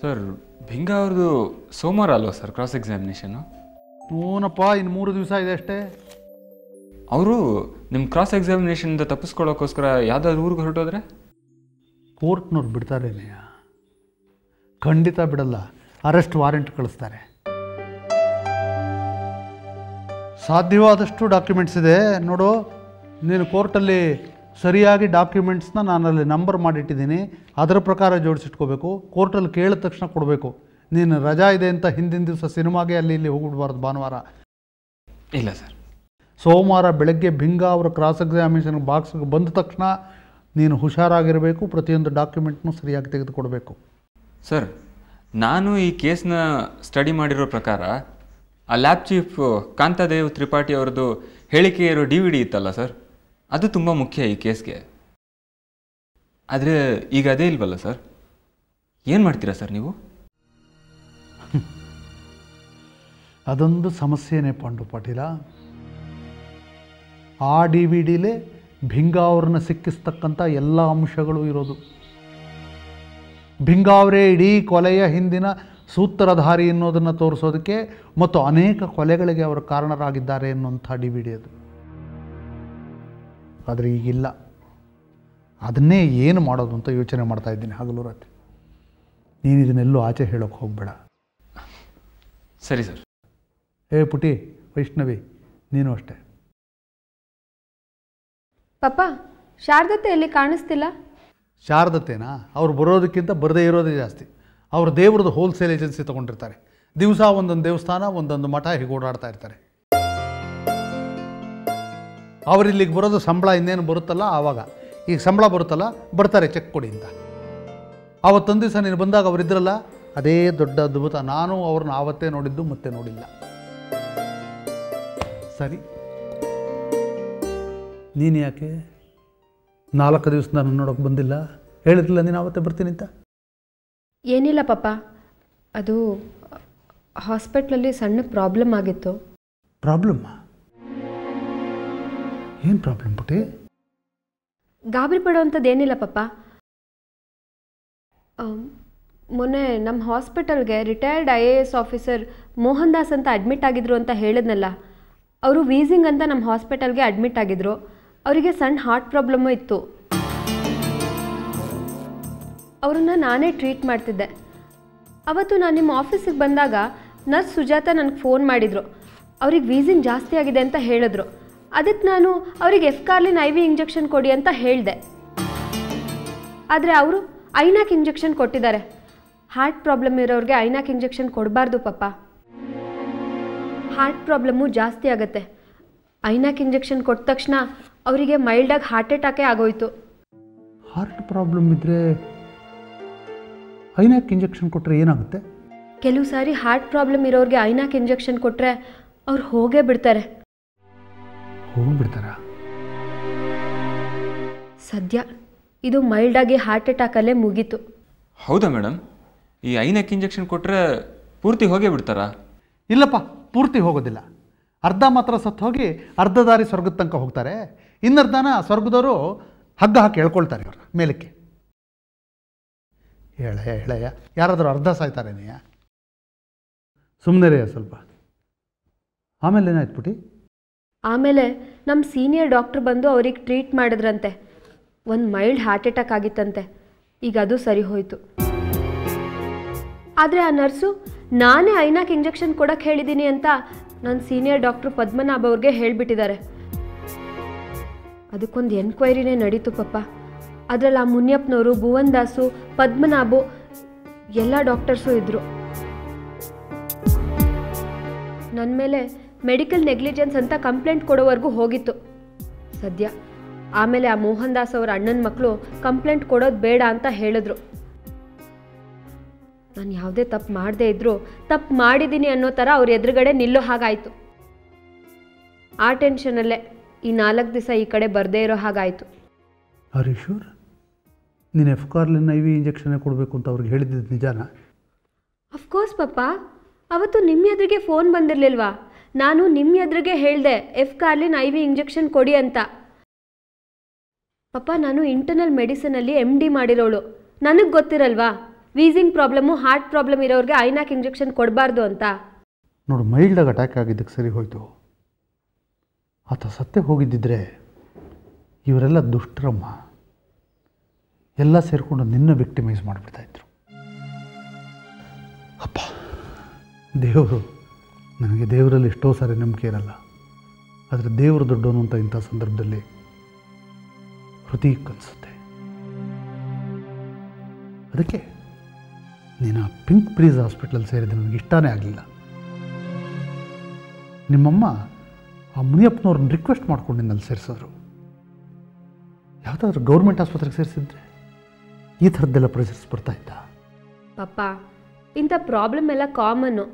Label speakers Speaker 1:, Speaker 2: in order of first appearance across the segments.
Speaker 1: Sir Bhinga ಅವ್ರದ್ದು ಸೋಮವಾರ ಅಲ್ವಾ ಸರ್ ಕ್ರಾಸ್ ಎಕ್ಸಾಮಿನೇಷನ್ನು?
Speaker 2: ಹ್ಞೂನಪ್ಪ, ಇನ್ನು 3 ದಿವಸ ಇದೆ ಅಷ್ಟೇ.
Speaker 1: ಅವರು ನಿಮ್ಮ ಕ್ರಾಸ್ ಎಕ್ಸಾಮಿನೇಷನಿಂದ ತಪ್ಪಿಸ್ಕೊಳ್ಳೋಕ್ಕೋಸ್ಕರ ಯಾವುದಾದ್ರು ಊರಿಗೆ ಹೊರಟೋದ್ರೆ?
Speaker 2: ಕೋರ್ಟ್ನವ್ರು ಬಿಡ್ತಾರೇನೆಯ? ಖಂಡಿತ ಬಿಡಲ್ಲ, ಅರೆಸ್ಟ್ ವಾರೆಂಟ್ ಕಳಿಸ್ತಾರೆ. ಸಾಧ್ಯವಾದಷ್ಟು ಡಾಕ್ಯುಮೆಂಟ್ಸ್ ಇದೆ ನೋಡು. ನೀನು ಕೋರ್ಟಲ್ಲಿ ಸರಿಯಾಗಿ ಡಾಕ್ಯುಮೆಂಟ್ಸ್ನ ನಾನಲ್ಲಿ ನಂಬರ್ ಮಾಡಿಟ್ಟಿದ್ದೀನಿ, ಅದರ ಪ್ರಕಾರ ಜೋಡಿಸಿಟ್ಕೋಬೇಕು. ಕೋರ್ಟಲ್ಲಿ ಕೇಳಿದ ತಕ್ಷಣ ಕೊಡಬೇಕು. ನೀನು ರಜಾ ಇದೆ ಅಂತ ಹಿಂದಿನ ದಿವಸ ಸಿನಿಮಾಗೆ ಅಲ್ಲಿ ಇಲ್ಲಿ ಹೋಗ್ಬಿಡ್ಬಾರ್ದು ಭಾನುವಾರ.
Speaker 1: ಇಲ್ಲ ಸರ್.
Speaker 2: ಸೋಮವಾರ ಬೆಳಗ್ಗೆ ಭಿಂಗ ಅವರ ಕ್ರಾಸ್ ಎಕ್ಸಾಮಿನೇಷನ್ ಬಾಕ್ಸ್ಗೆ ಬಂದ ತಕ್ಷಣ ನೀನು ಹುಷಾರಾಗಿರಬೇಕು. ಪ್ರತಿಯೊಂದು ಡಾಕ್ಯುಮೆಂಟ್ನೂ ಸರಿಯಾಗಿ ತೆಗೆದುಕೊಡಬೇಕು.
Speaker 1: ಸರ್, ನಾನು ಈ ಕೇಸ್ನ ಸ್ಟಡಿ ಮಾಡಿರೋ ಪ್ರಕಾರ ಆ ಲ್ಯಾಬ್ ಚೀಫ್ ಕಾಂತಾದೇವ್ ತ್ರಿಪಾಠಿ ಅವ್ರದ್ದು ಹೇಳಿಕೆ ಇರೋ DVD ಇತ್ತಲ್ಲ ಸರ್, ಅದು ತುಂಬ ಮುಖ್ಯ ಈ ಕೇಸ್ಗೆ. ಆದರೆ ಈಗ ಅದೇ ಇಲ್ವಲ್ಲ ಸರ್, ಏನು ಮಾಡ್ತೀರಾ ಸರ್ ನೀವು?
Speaker 2: ಅದೊಂದು ಸಮಸ್ಯೆನೇ ಪಾಂಡು ಪಾಟೀಲ. ಆ DVDಲೇ ಭಿಂಗ ಅವ್ರನ್ನ ಸಿಕ್ಕಿಸ್ತಕ್ಕಂಥ ಎಲ್ಲ ಅಂಶಗಳು ಇರೋದು. ಭಿಂಗ ಅವರೇ ಇಡೀ ಕೊಲೆಯ ಹಿಂದಿನ ಸೂತ್ರಧಾರಿ ಎನ್ನುವುದನ್ನು ತೋರಿಸೋದಕ್ಕೆ ಮತ್ತು ಅನೇಕ ಕೊಲೆಗಳಿಗೆ ಅವರು ಕಾರಣರಾಗಿದ್ದಾರೆ ಎನ್ನುವಂಥ DVD ಅದು. ಆದರೆ ಈಗಿಲ್ಲ. ಅದನ್ನೇ ಏನು ಮಾಡೋದು ಅಂತ ಯೋಚನೆ ಮಾಡ್ತಾ ಇದ್ದೀನಿ ಹಗಲು ರಾತ್ರಿ. ನೀನು ಇದನ್ನೆಲ್ಲೂ ಆಚೆ ಹೇಳೋಕ್ಕೆ ಹೋಗಬೇಡ.
Speaker 1: ಸರಿ ಸರ್.
Speaker 2: ಪುಟಿ, ವೈಷ್ಣವಿ, ನೀನು ಅಷ್ಟೇ.
Speaker 3: ಪಾಪ, ಶಾರದತ್ತೆ ಎಲ್ಲಿ ಕಾಣಿಸ್ತಿಲ್ಲ?
Speaker 2: ಶಾರದತ್ತೇನಾ? ಅವ್ರು ಬರೋದಕ್ಕಿಂತ ಬರದೇ ಇರೋದೇ ಜಾಸ್ತಿ. ಅವರು ದೇವ್ರದ್ದು ಹೋಲ್ಸೇಲ್ ಏಜೆನ್ಸಿ ತೊಗೊಂಡಿರ್ತಾರೆ. ದಿವಸ ಒಂದೊಂದು ದೇವಸ್ಥಾನ, ಒಂದೊಂದು ಮಠ ಹೀಗೆ ಓಡಾಡ್ತಾ ಇರ್ತಾರೆ. ಅವ್ರು ಇಲ್ಲಿಗೆ ಬರೋದು ಸಂಬಳ ಇನ್ನೇನು ಬರುತ್ತಲ್ಲ ಆವಾಗ. ಈಗ ಸಂಬಳ ಬರುತ್ತಲ್ಲ, ಬರ್ತಾರೆ ಚೆಕ್ ಕೊಡಿ ಅಂತ. ಆವತ್ತೊಂದು ದಿವಸ ನೀನು ಬಂದಾಗ ಅವರಿದ್ರಲ್ಲ, ಅದೇ ದೊಡ್ಡ ಅದ್ಭುತ. ನಾನು ಅವ್ರನ್ನ ಆವತ್ತೇ ನೋಡಿದ್ದು, ಮತ್ತೆ ನೋಡಿಲ್ಲ. ಸರಿ, ನೀನು ಯಾಕೆ 4 ದಿವಸ ನಾನು ನೋಡೋಕೆ ಬಂದಿಲ್ಲ? ಹೇಳಿದ್ರಲ್ಲ ನೀನು ಆವತ್ತೇ ಬರ್ತೀನಿ ಅಂತ.
Speaker 3: ಏನಿಲ್ಲ ಪಾಪ, ಅದು ಹಾಸ್ಪಿಟ್ಲಲ್ಲಿ ಸಣ್ಣ ಪ್ರಾಬ್ಲಮ್ ಆಗಿತ್ತು.
Speaker 2: ಪ್ರಾಬ್ಲಮ್ಮಾ? ಏನು ಪ್ರಾಬ್ಲಮ್ ಪುಟಿ?
Speaker 3: ಗಾಬರಿ ಪಡೋವಂಥದ್ದು ಏನಿಲ್ಲ ಪಾಪ. ಮೊನ್ನೆ ನಮ್ಮ ಹಾಸ್ಪಿಟಲ್ಗೆ retired IAS officer Mohan Das ಅಂತ ಅಡ್ಮಿಟ್ ಆಗಿದ್ರು ಅಂತ ಹೇಳಿದ್ನಲ್ಲ, ಅವರು ವೀಸಿಂಗ್ ಅಂತ ನಮ್ಮ ಹಾಸ್ಪಿಟಲ್ಗೆ ಅಡ್ಮಿಟ್ ಆಗಿದ್ರು. ಅವರಿಗೆ ಸಣ್ಣ ಹಾರ್ಟ್ ಪ್ರಾಬ್ಲಮ್ಮು ಇತ್ತು. ಅವರನ್ನು ನಾನೇ ಟ್ರೀಟ್ ಮಾಡ್ತಿದ್ದೆ. ಅವತ್ತು ನಾನು ನಿಮ್ಮ ಆಫೀಸಿಗೆ ಬಂದಾಗ ನರ್ಸ್ ಸುಜಾತ ನನಗೆ ಫೋನ್ ಮಾಡಿದರು. ಅವ್ರಿಗೆ ವೀಸಿಂಗ್ ಜಾಸ್ತಿ ಆಗಿದೆ ಅಂತ ಹೇಳಿದ್ರು. ಅದಕ್ಕೆ ನಾನು ಅವ್ರಿಗೆ ಎಫ್ಕಾರ್ಲಿನ್ IV ಇಂಜೆಕ್ಷನ್ ಕೊಡಿ ಅಂತ ಹೇಳಿದೆ. ಆದರೆ ಅವರು ಐನಾಕ್ ಇಂಜೆಕ್ಷನ್ ಕೊಟ್ಟಿದ್ದಾರೆ. ಹಾರ್ಟ್ ಪ್ರಾಬ್ಲಮ್ ಇರೋರಿಗೆ ಐನಾಕ್ ಇಂಜೆಕ್ಷನ್ ಕೊಡಬಾರ್ದು ಪಾಪ. ಹಾರ್ಟ್ ಪ್ರಾಬ್ಲಮ್ಮು ಜಾಸ್ತಿ ಆಗುತ್ತೆ. ಐನಾಕ್ ಇಂಜೆಕ್ಷನ್ ಕೊಟ್ಟ ತಕ್ಷಣ ಅವರಿಗೆ ಮೈಲ್ಡಾಗಿ ಹಾರ್ಟ್ ಅಟ್ಯಾಕೇ ಆಗೋಯ್ತು.
Speaker 2: ಹಾರ್ಟ್ ಪ್ರಾಬ್ಲಮ್ ಇದ್ದರೆ ಐನಾಕ್ ಇಂಜೆಕ್ಷನ್ ಕೊಟ್ಟರೆ ಏನಾಗುತ್ತೆ?
Speaker 3: ಕೆಲವು ಸಾರಿ ಹಾರ್ಟ್ ಪ್ರಾಬ್ಲಮ್ ಇರೋರಿಗೆ ಐನಾಕ್ ಇಂಜೆಕ್ಷನ್ ಕೊಟ್ಟರೆ ಅವ್ರು ಹೋಗೇ ಬಿಡ್ತಾರೆ.
Speaker 2: ಹೋಗ್ಬಿಡ್ತಾರ?
Speaker 3: ಸದ್ಯ ಇದು ಮೈಲ್ಡಾಗಿ ಹಾರ್ಟ್ ಅಟ್ಯಾಕಲ್ಲೇ ಮುಗೀತು.
Speaker 1: ಹೌದಾ ಮೇಡಮ್? ಈ ಐನಾಕ್ ಇಂಜೆಕ್ಷನ್ ಕೊಟ್ಟರೆ ಪೂರ್ತಿ ಹೋಗೇ ಬಿಡ್ತಾರಾ?
Speaker 2: ಇಲ್ಲಪ್ಪ, ಪೂರ್ತಿ ಹೋಗೋದಿಲ್ಲ. ಅರ್ಧ ಮಾತ್ರ ಸತ್ತು ಹೋಗಿ ಅರ್ಧ ದಾರಿ ಸ್ವರ್ಗದ ತನಕ ಹೋಗ್ತಾರೆ. ಇನ್ನರ್ಧನ ಸ್ವರ್ಗದವರು ಹಗ್ಗ ಹಾಕಿ ಎಳ್ಕೊಳ್ತಾರೆ ಇವ್ರ ಮೇಲಕ್ಕೆ. ಹೇಳಯ್ಯ, ಯಾರಾದರೂ ಅರ್ಧ ಸಾಯ್ತಾರೇನೆಯ? ಸುಮ್ಮನೆ ಸ್ವಲ್ಪ. ಆಮೇಲೆ ಏನಾಯ್ತು ಪುಟಿ?
Speaker 3: ಆಮೇಲೆ ನಮ್ಮ ಸೀನಿಯರ್ ಡಾಕ್ಟ್ರ್ ಬಂದು ಅವ್ರಿಗೆ ಟ್ರೀಟ್ ಮಾಡಿದ್ರಂತೆ. ಒಂದು ಮೈಲ್ಡ್ ಹಾರ್ಟ್ ಅಟ್ಯಾಕ್ ಆಗಿತ್ತಂತೆ. ಈಗ ಅದು ಸರಿ ಹೋಯಿತು. ಆದರೆ ಆ ನರ್ಸು ನಾನೇ ಐನಾಕ್ ಇಂಜೆಕ್ಷನ್ ಕೊಡೋಕ್ಕೆ ಹೇಳಿದ್ದೀನಿ ಅಂತ ನನ್ನ ಸೀನಿಯರ್ ಡಾಕ್ಟ್ರು ಪದ್ಮನಾಭ ಅವ್ರಿಗೆ ಹೇಳಿಬಿಟ್ಟಿದ್ದಾರೆ. ಅದಕ್ಕೊಂದು ಎನ್ಕ್ವೈರಿನೇ ನಡೀತು ಪಾಪ. ಅದರಲ್ಲಿ ಆ ಮುನಿಯಪ್ಪನವರು, ಭುವನ್ ದಾಸು, ಪದ್ಮನಾಭು ಎಲ್ಲ ಡಾಕ್ಟರ್ಸು ಇದ್ದರು. ನನ್ನ ಮೇಲೆ ಮೆಡಿಕಲ್ ನೆಗ್ಲಿಜೆನ್ಸ್ ಅಂತ ಕಂಪ್ಲೇಂಟ್ ಕೊಡೋವರೆಗೂ ಹೋಗಿತ್ತು ಸದ್ಯ. ಆಮೇಲೆ ಆ ಮೋಹನ್ ದಾಸ್ ಅವರ ಅಣ್ಣನ ಮಕ್ಕಳು ಕಂಪ್ಲೇಂಟ್ ಕೊಡೋದು ಬೇಡ ಅಂತ ಹೇಳಿದ್ರು. ನಾನು ಯಾವುದೇ ತಪ್ಪು ಮಾಡದೇ ಇದ್ದರೂ ತಪ್ಪು ಮಾಡಿದ್ದೀನಿ ಅನ್ನೋ ಥರ ಅವ್ರ ಎದುರುಗಡೆ ನಿಲ್ಲೋ ಹಾಗಾಯಿತು. ಆ ಟೆನ್ಷನಲ್ಲೇ ಈ 4 ದಿವಸ ಈ ಕಡೆ ಬರದೇ ಇರೋ ಹಾಗಾಯಿತು.
Speaker 2: ಹರೀಶೂರ್, ನೀನು ಎಫ್ಕಾರ್ಲಿನ್ IV ಇಂಜೆಕ್ಷನ್ನೇ ಕೊಡಬೇಕು ಅಂತ ಅವ್ರಿಗೆ ಹೇಳಿದ್ದು ನಿಜಾನಾ?
Speaker 3: ಅಫ್ಕೋರ್ಸ್ ಪಾಪ. ಅವತ್ತು ನಿಮ್ಮ ಎದುರಿಗೆ ಫೋನ್ ಬಂದಿರಲಿಲ್ವಾ? ನಾನು ನಿಮ್ಮ ಎದುರಿಗೆ ಹೇಳಿದೆ ಎಫ್ಕಾರ್ಲಿನ್ IV ಇಂಜೆಕ್ಷನ್ ಕೊಡಿ ಅಂತ. ಪಾಪ, ನಾನು ಇಂಟರ್ನಲ್ ಮೆಡಿಸಿನಲ್ಲಿ MD ಮಾಡಿರೋಳು. ನನಗೆ ಗೊತ್ತಿರಲ್ವಾ ವೀಸಿಂಗ್ ಪ್ರಾಬ್ಲಮ್ಮು ಹಾರ್ಟ್ ಪ್ರಾಬ್ಲಮ್ ಇರೋರಿಗೆ ಐನಾಕ್ ಇಂಜೆಕ್ಷನ್ ಕೊಡಬಾರ್ದು ಅಂತ.
Speaker 2: ನೋಡು, ಮೈಲ್ಡಾಗಿ ಅಟ್ಯಾಕ್ ಆಗಿದ್ದಕ್ಕೆ ಸರಿ ಹೋಯಿತು. ಆತ ಸತ್ತೇ ಹೋಗಿದ್ದಿದ್ರೆ ಇವರೆಲ್ಲ ದುಷ್ಟರಮ್ಮ ಎಲ್ಲ ಸೇರಿಕೊಂಡು ನಿನ್ನ ವಿಕ್ಟಿಮೈಸ್ ಮಾಡಿಬಿಡ್ತಾಯಿದ್ರು. ಅಪ್ಪ ದೇವರು, ನನಗೆ ದೇವರಲ್ಲಿ ಎಷ್ಟೋ ಸಾರಿ ನಂಬಿಕೆ ಇರಲ್ಲ, ಆದರೆ ದೇವರು ದೊಡ್ಡವನು ಅಂತ ಇಂಥ ಸಂದರ್ಭದಲ್ಲಿ ಹೃದಯಕ್ಕೆ ಅನಿಸುತ್ತೆ. ಅದಕ್ಕೆ ನೀನು ಆ ಪಿಂಕ್ ಬ್ರೀಸ್ ಹಾಸ್ಪಿಟಲ್ ಸೇರಿದ ನನಗೆ ಇಷ್ಟನೇ ಆಗಲಿಲ್ಲ. ನಿಮ್ಮಮ್ಮ ಆ ಮುನಿಯಪ್ಪನವ್ರನ್ನ ರಿಕ್ವೆಸ್ಟ್ ಮಾಡ್ಕೊಂಡು ನಿನ್ನಲ್ಲಿ ಸೇರಿಸಿದ್ರು. ಯಾವುದಾದ್ರೂ ಗೌರ್ಮೆಂಟ್ ಆಸ್ಪತ್ರೆಗೆ ಸೇರಿಸಿದ್ರೆ ಈ ಥರದ್ದೆಲ್ಲ ಪ್ರೆಷರ್ಸ್ ಬರ್ತಾಯಿದ್ದ?
Speaker 3: ಪಪ್ಪ, ಇಂಥ ಪ್ರಾಬ್ಲಮ್ ಎಲ್ಲ ಕಾಮನ್ನು.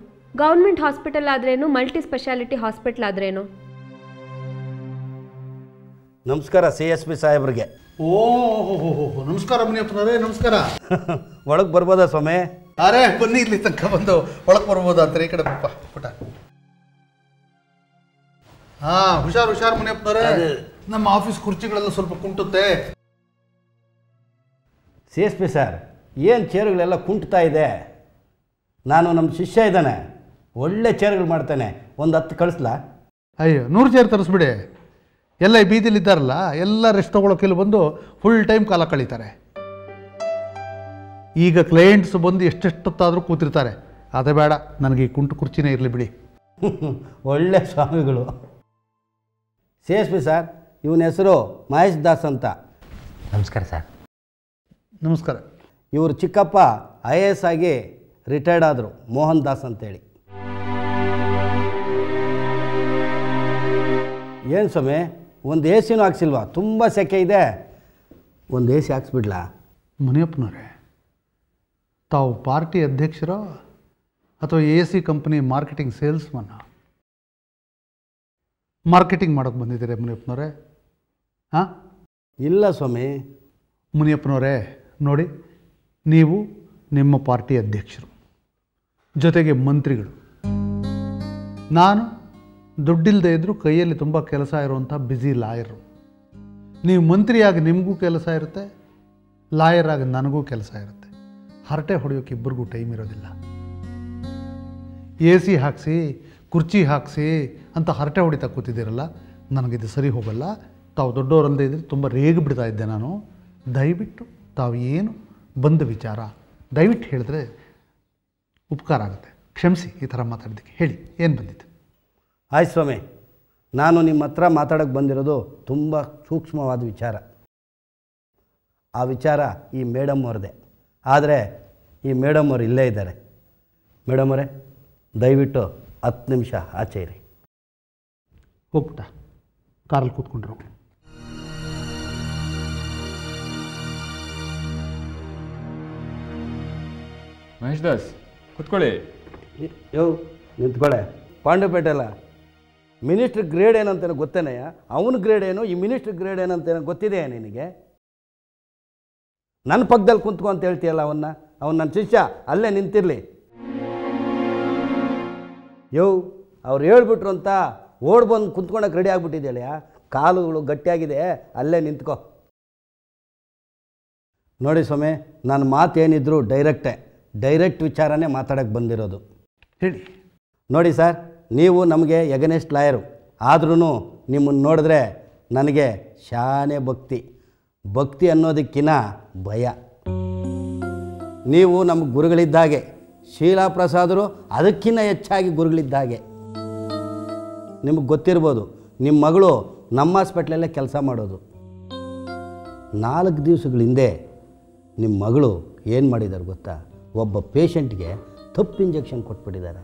Speaker 3: ಗೌರ್ಮೆಂಟ್ ಹಾಸ್ಪಿಟಲ್ ಆದ್ರೇನು, ಮಲ್ಟಿ ಸ್ಪೆಷಾಲಿಟಿ ಹಾಸ್ಪಿಟಲ್ ಆದ್ರೇನು.
Speaker 4: ನಮಸ್ಕಾರ CSP ಸಾಹೇಬ್ರಿಗೆ.
Speaker 2: ಓಹೋ, ನಮಸ್ಕಾರ ಮುನಿಯಪ್ಪನವರೇ, ನಮಸ್ಕಾರ.
Speaker 4: ಒಳಗೆ ಬರ್ಬೋದಾ ಸ್ವಾಮಿ?
Speaker 2: ಅರೇ ಬನ್ನಿ, ಇಲ್ಲಿ ತನಕ ಬಂದು ಒಳಗೆ ಬರ್ಬೋದಾ ಅಂತಾರೆ. ಈ ಕಡೆ ಪಪ್ಪ ಪುಟ. ಹಾಂ, ಹುಷಾರು ಮುನಿಯಪ್ಪನವರೇ, ನಮ್ಮ ಆಫೀಸ್ ಕುರ್ಚಿಗಳೆಲ್ಲ ಸ್ವಲ್ಪ ಕುಂಟುತ್ತೆ.
Speaker 4: CSP ಸರ್, ಏನು ಚೇರುಗಳೆಲ್ಲ ಕುಂಟ್ತಾ ಇದೆ. ನಾನು ನಮ್ಮ ಶಿಷ್ಯ ಇದ್ದಾನೆ, ಒಳ್ಳೆ ಚೇರುಗಳು ಮಾಡ್ತಾನೆ, ಒಂದು 10 ಕಳಿಸ್ಲಾ?
Speaker 2: ಅಯ್ಯೋ, 100 ಚೇರ್ ತರಿಸ್ಬಿಡಿ. ಎಲ್ಲ ಈ ಬೀದಿಲಿದ್ದಾರಲ್ಲ, ಎಲ್ಲ ರೆಸ್ಟ್ ತೊಗೊಳೋಕೆಲ್ಲ ಬಂದು ಫುಲ್ ಟೈಮ್ ಕಾಲ ಕಳೀತಾರೆ. ಈಗ ಕ್ಲೈಂಟ್ಸ್ ಬಂದು ಎಷ್ಟೆಷ್ಟೊತ್ತಾದರೂ ಕೂತಿರ್ತಾರೆ. ಅದೇ ಬೇಡ, ನನಗೆ ಈ ಕುಂಟು ಕುರ್ಚಿನೇ ಇರಲಿ ಬಿಡಿ.
Speaker 4: ಒಳ್ಳೆ ಸ್ವಾಮಿಗಳು. CSP ಸರ್, ಇವನ ಹೆಸರು ಮಹೇಶ್ ದಾಸ್ ಅಂತ.
Speaker 5: ನಮಸ್ಕಾರ ಸರ್.
Speaker 2: ನಮಸ್ಕಾರ.
Speaker 4: ಇವರು ಚಿಕ್ಕಪ್ಪ IAS ಆಗಿ ರಿಟೈರ್ಡ್ ಆದರು, ಮೋಹನ್ ದಾಸ್ ಅಂತೇಳಿ. ಏನು ಸ್ವಾಮಿ, ಒಂದು AC ಹಾಕ್ಸಿಲ್ವಾ? ತುಂಬ ಸೆಕೆ ಇದೆ, ಒಂದು AC ಹಾಕ್ಸ್ಬಿಡ್ಲಾ?
Speaker 2: ಮುನಿಯಪ್ಪನವರೇ, ತಾವು ಪಾರ್ಟಿ ಅಧ್ಯಕ್ಷರೋ ಅಥವಾ AC ಕಂಪನಿ ಮಾರ್ಕೆಟಿಂಗ್ ಸೇಲ್ಸ್ಮನ್ನ? ಮಾರ್ಕೆಟಿಂಗ್ ಮಾಡೋಕ್ಕೆ ಬಂದಿದ್ದೀರಾ ಮುನಿಯಪ್ಪನವರೇ? ಹಾಂ,
Speaker 4: ಇಲ್ಲ ಸ್ವಾಮಿ.
Speaker 2: ಮುನಿಯಪ್ಪನವರೇ ನೋಡಿ, ನೀವು ನಿಮ್ಮ ಪಾರ್ಟಿ ಅಧ್ಯಕ್ಷರು, ಜೊತೆಗೆ ಮಂತ್ರಿಗಳು. ನಾನು ದುಡ್ಡಿಲ್ಲದೆ ಇದ್ದರೂ ಕೈಯಲ್ಲಿ ತುಂಬ ಕೆಲಸ ಇರುವಂಥ ಬ್ಯುಸಿ ಲಾಯರು. ನೀವು ಮಂತ್ರಿಯಾಗಿ ನಿಮಗೂ ಕೆಲಸ ಇರುತ್ತೆ, ಲಾಯರ್ ಆಗಿ ನನಗೂ ಕೆಲಸ ಇರುತ್ತೆ. ಹರಟೆ ಹೊಡೆಯೋಕೆ ಇಬ್ಬರಿಗೂ ಟೈಮ್ ಇರೋದಿಲ್ಲ. AC ಹಾಕಿಸಿ, ಕುರ್ಚಿ ಹಾಕಿಸಿ ಅಂತ ಹರಟೆ ಹೊಡಿತಾ ಕೂತಿದ್ದೀರಲ್ಲ, ನನಗಿದು ಸರಿ ಹೋಗಲ್ಲ. ತಾವು ದೊಡ್ಡವರಲ್ಲದೆ ಇದ್ದರೆ ತುಂಬ ರೇಗಿ ಬಿಡ್ತಾ ಇದ್ದೆ ನಾನು. ದಯವಿಟ್ಟು ತಾವು ಏನು ಬಂದ ವಿಚಾರ ದಯವಿಟ್ಟು ಹೇಳಿದ್ರೆ ಉಪಕಾರ ಆಗುತ್ತೆ. ಕ್ಷಮಿಸಿ ಈ ಥರ ಮಾತಾಡೋದಕ್ಕೆ. ಹೇಳಿ, ಏನು ಬಂದಿತ್ತು?
Speaker 4: ಆಯ್ತು ಸ್ವಾಮಿ, ನಾನು ನಿಮ್ಮ ಹತ್ರ ಮಾತಾಡೋಕ್ಕೆ ಬಂದಿರೋದು ತುಂಬ ಸೂಕ್ಷ್ಮವಾದ ವಿಚಾರ. ಆ ವಿಚಾರ ಈ ಮೇಡಮ್ ಅವ್ರದ್ದೇ. ಆದರೆ ಈ ಮೇಡಮ್ ಅವರು ಇಲ್ಲೇ ಇದ್ದಾರೆ. ಮೇಡಮ್ ಅವರೇ, ದಯವಿಟ್ಟು 10 ನಿಮಿಷ ಆಚೆ ಇರಿ.
Speaker 2: ಹೋಗ್ಬಿಟ್ಟ, ಕಾರಲ್ಲಿ ಕೂತ್ಕೊಂಡ್ರು.
Speaker 1: ಮಹೇಶ್ ದಾಸ್, ಕೂತ್ಕೊಳ್ಳಿ.
Speaker 4: ಯೋ ನಿಂತ್ಕೊಳ್ಳೆ. ಪಾಂಡುಪೇಟೆಲ್ಲ ಮಿನಿಸ್ಟ್ರ್ ಗ್ರೇಡ್ ಏನಂತೇನೋ ಗೊತ್ತೇನೆಯ? ಅವನ ಗ್ರೇಡ್ ಏನು, ಈ ಮಿನಿಸ್ಟ್ರ್ ಗ್ರೇಡ್ ಏನಂತೇನೋ ಗೊತ್ತಿದೆಯಾ ನಿನಗೆ? ನನ್ನ ಪಕ್ಕದಲ್ಲಿ ಕುಂತ್ಕೊ ಅಂತ ಹೇಳ್ತೀಯಲ್ಲ ಅವನ್ನ. ಅವನು ನನ್ನ ಶಿಷ್ಯ, ಅಲ್ಲೇ ನಿಂತಿರಲಿ. ಯೋ, ಅವ್ರು ಹೇಳ್ಬಿಟ್ರು ಅಂತ ಓಡ್ ಬಂದು ಕುಂತ್ಕೊಳಕ್ಕೆ ರೆಡಿ ಆಗಿಬಿಟ್ಟಿದೆಯಲ್ಲ, ಕಾಲುಗಳು ಗಟ್ಟಿಯಾಗಿದೆ, ಅಲ್ಲೇ ನಿಂತ್ಕೊ. ನೋಡಿ ಸ್ವಾಮಿ, ನನ್ನ ಮಾತೇನಿದ್ರು ಡೈರೆಕ್ಟ್ ವಿಚಾರನೇ ಮಾತಾಡೋಕ್ಕೆ ಬಂದಿರೋದು.
Speaker 2: ಹೇಳಿ.
Speaker 4: ನೋಡಿ ಸರ್, ನೀವು ನಮಗೆ ಎಗನೆಸ್ಟ್ ಲಾಯರು, ಆದ್ರೂ ನಿಮ್ಮನ್ನು ನೋಡಿದ್ರೆ ನನಗೆ ಶಾನೆ ಭಕ್ತಿ ಅನ್ನೋದಕ್ಕಿಂತ ಭಯ. ನೀವು ನಮ್ಮ ಗುರುಗಳಿದ್ದಾಗೆ, ಶೀಲಾ ಪ್ರಸಾದರು ಅದಕ್ಕಿಂತ ಹೆಚ್ಚಾಗಿ ಗುರುಗಳಿದ್ದಾಗೆ. ನಿಮಗೆ ಗೊತ್ತಿರ್ಬೋದು, ನಿಮ್ಮ ಮಗಳು ನಮ್ಮ ಹಾಸ್ಪಿಟ್ಲಲ್ಲೇ ಕೆಲಸ ಮಾಡೋದು. 4 ದಿವಸಗಳ ಹಿಂದೆ ನಿಮ್ಮ ಮಗಳು ಏನು ಮಾಡಿದ್ದಾರೆ ಗೊತ್ತಾ? ಒಬ್ಬ ಪೇಷಂಟ್ಗೆ ತಪ್ಪು ಇಂಜೆಕ್ಷನ್ ಕೊಟ್ಬಿಟ್ಟಿದ್ದಾರೆ.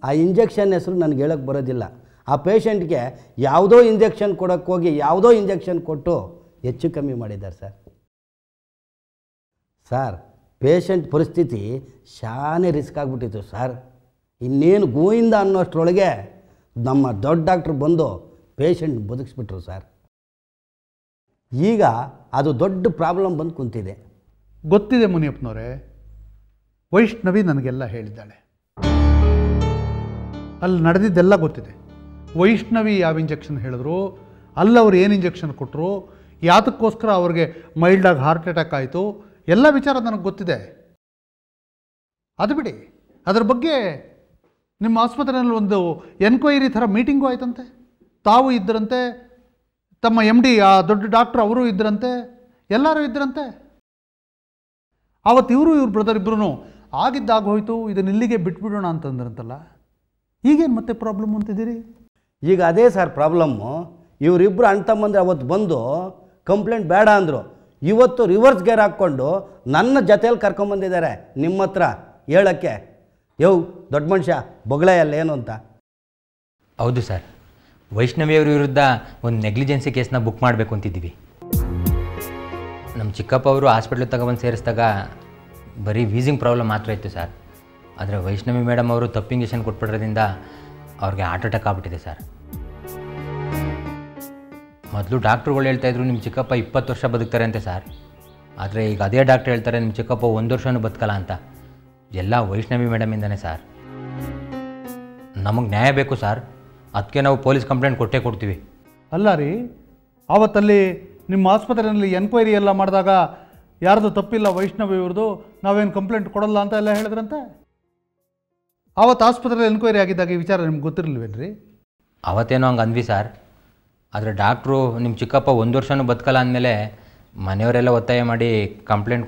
Speaker 4: ಆ ಇಂಜೆಕ್ಷನ್ ಹೆಸರು ನನಗೆ ಹೇಳೋಕ್ಕೆ ಬರೋದಿಲ್ಲ. ಆ ಪೇಷಂಟ್ಗೆ ಯಾವುದೋ ಇಂಜೆಕ್ಷನ್ ಕೊಡೋಕ್ಕೆ ಹೋಗಿ ಯಾವುದೋ ಇಂಜೆಕ್ಷನ್ ಕೊಟ್ಟು ಹೆಚ್ಚು ಕಮ್ಮಿ ಮಾಡಿದ್ದಾರೆ ಸರ್. ಪೇಷಂಟ್ ಪರಿಸ್ಥಿತಿ ಶಾನೆ ರಿಸ್ಕ್ ಆಗಿಬಿಟ್ಟಿತ್ತು ಸರ್. ಇನ್ನೇನು ಗೋವಿಂದ ಅನ್ನೋಷ್ಟರೊಳಗೆ ನಮ್ಮ ದೊಡ್ಡ ಡಾಕ್ಟ್ರು ಬಂದು ಪೇಷಂಟ್ ಬದುಕಿಸ್ಬಿಟ್ರು ಸರ್. ಈಗ ಅದು ದೊಡ್ಡ ಪ್ರಾಬ್ಲಮ್ ಬಂದು ಕುಂತಿದೆ.
Speaker 2: ಗೊತ್ತಿದೆ ಮುನಿಯಪ್ಪನವರೇ, ವೈಷ್ಣವಿ ನನಗೆಲ್ಲ ಹೇಳಿದ್ದಾಳೆ. ಅಲ್ಲಿ ನಡೆದಿದ್ದೆಲ್ಲ ಗೊತ್ತಿದೆ. ವೈಷ್ಣವಿ ಯಾವ ಇಂಜೆಕ್ಷನ್ ಹೇಳಿದ್ರು, ಅಲ್ಲವ್ರು ಏನು ಇಂಜೆಕ್ಷನ್ ಕೊಟ್ಟರು, ಯಾತಕ್ಕೋಸ್ಕರ ಅವ್ರಿಗೆ ಮೈಲ್ಡಾಗಿ ಹಾರ್ಟ್ ಅಟ್ಯಾಕ್ ಆಯಿತು, ಎಲ್ಲ ವಿಚಾರ ನನಗೆ ಗೊತ್ತಿದೆ. ಅದು ಬಿಡಿ, ಅದರ ಬಗ್ಗೆ ನಿಮ್ಮ ಆಸ್ಪತ್ರೆಯಲ್ಲಿ ಒಂದು ಎನ್ಕ್ವೈರಿ ಥರ ಮೀಟಿಂಗು ಆಯ್ತಂತೆ. ತಾವು ಇದ್ದರಂತೆ, ತಮ್ಮ MD ಆ ದೊಡ್ಡ ಡಾಕ್ಟ್ರು ಅವರು ಇದ್ದರಂತೆ, ಎಲ್ಲರೂ ಇದ್ದರಂತೆ. ಆವತ್ತು ಇವ್ರ ಬ್ರದರ್ ಇಬ್ಬರೂ ಆಗಿದ್ದಾಗೋಯ್ತು, ಇದನ್ನ ಇಲ್ಲಿಗೆ ಬಿಟ್ಬಿಡೋಣ ಅಂತಂದ್ರಂತಲ್ಲ. ಈಗೇನು ಮತ್ತೆ ಪ್ರಾಬ್ಲಮ್ ಅಂತಿದ್ದೀರಿ?
Speaker 4: ಈಗ ಅದೇ ಸರ್ ಪ್ರಾಬ್ಲಮ್ಮು. ಇವರಿಬ್ಬರು ಅಣ್ಣ ತಮ್ಮಂದ್ರೆ ಅವತ್ತು ಬಂದು ಕಂಪ್ಲೇಂಟ್ ಬೇಡ ಅಂದರು. ಇವತ್ತು ರಿವರ್ಸ್ ಗೇರ್ ಹಾಕ್ಕೊಂಡು ನನ್ನ ಜೊತೆಯಲ್ಲಿ ಕರ್ಕೊಂಬಂದಿದ್ದಾರೆ ನಿಮ್ಮ ಹತ್ರ ಹೇಳೋಕ್ಕೆ. ದೊಡ್ಡ ಮನುಷ್ಯ ಬೊಗಳೆಯಲ್ಲ ಏನು ಅಂತ.
Speaker 5: ಹೌದು ಸರ್, ವೈಷ್ಣವಿಯವ್ರ ವಿರುದ್ಧ ಒಂದು ನೆಗ್ಲಿಜೆನ್ಸಿ ಕೇಸ್ನ ಬುಕ್ ಮಾಡಬೇಕು ಅಂತಿದ್ದೀವಿ. ನಮ್ಮ ಚಿಕ್ಕಪ್ಪ ಅವರು ಹಾಸ್ಪಿಟ್ಲಿಗೆ ತಗೊಬಂದು ಸೇರಿಸಿದಾಗ ಬರೀ ವೀಸಿಂಗ್ ಪ್ರಾಬ್ಲಮ್ ಮಾತ್ರ ಇತ್ತು ಸರ್. ಆದರೆ ವೈಷ್ಣವಿ ಮೇಡಮ್ ಅವರು ತಪ್ಪು ಇಂಜೆಕ್ಷನ್ ಕೊಟ್ಬಿಡೋದ್ರಿಂದ ಅವ್ರಿಗೆ ಹಾರ್ಟ್ ಅಟ್ಯಾಕ್ ಆಗ್ಬಿಟ್ಟಿದೆ ಸರ್. ಮೊದಲು ಡಾಕ್ಟ್ರುಗಳು ಹೇಳ್ತಾಯಿದ್ರು ನಿಮ್ಮ ಚಿಕ್ಕಪ್ಪ 20 ವರ್ಷ ಬದುಕ್ತಾರೆ ಅಂತೆ ಸರ್. ಆದರೆ ಈಗ ಅದೇ ಡಾಕ್ಟ್ರ್ ಹೇಳ್ತಾರೆ ನಿಮ್ಮ ಚಿಕ್ಕಪ್ಪ 1 ವರ್ಷನೂ ಬದುಕಲ್ಲ ಅಂತ. ಎಲ್ಲ ವೈಷ್ಣವಿ ಮೇಡಮಿಂದನೇ ಸರ್. ನಮಗೆ ನ್ಯಾಯ ಬೇಕು ಸರ್, ಅದಕ್ಕೆ ನಾವು ಪೊಲೀಸ್ ಕಂಪ್ಲೇಂಟ್ ಕೊಟ್ಟೇ ಕೊಡ್ತೀವಿ.
Speaker 2: ಅಲ್ಲ ರೀ, ಆವತ್ತಲ್ಲಿ ನಿಮ್ಮ ಆಸ್ಪತ್ರೆಯಲ್ಲಿ ಎನ್ಕ್ವೈರಿ ಎಲ್ಲ ಮಾಡಿದಾಗ ಯಾರ್ದು ತಪ್ಪಿಲ್ಲ ವೈಷ್ಣವಿ ಇವ್ರದ್ದು, ನಾವೇನು ಕಂಪ್ಲೇಂಟ್ ಕೊಡಲ್ಲ ಅಂತ ಎಲ್ಲ ಹೇಳಿದ್ರಂತೆ. ಆವತ್ತು ಆಸ್ಪತ್ರೆಯಲ್ಲಿ ಎನ್ಕ್ವೈರಿ ಆಗಿದ್ದಾಗ ಈ ವಿಚಾರ ನಿಮ್ಗೆ ಗೊತ್ತಿರಲಿಲ್ವೇನ್ರಿ?
Speaker 5: ಅವತ್ತೇನೋ ಹಂಗೆ ಅಂದ್ವಿ ಸರ್. ಆದರೆ ಡಾಕ್ಟ್ರು ನಿಮ್ಮ ಚಿಕ್ಕಪ್ಪ 1 ವರ್ಷನೂ ಬದುಕಲ್ಲ ಅಂದಮೇಲೆ ಮನೆಯವರೆಲ್ಲ ಒತ್ತಾಯ ಮಾಡಿ ಕಂಪ್ಲೇಂಟ್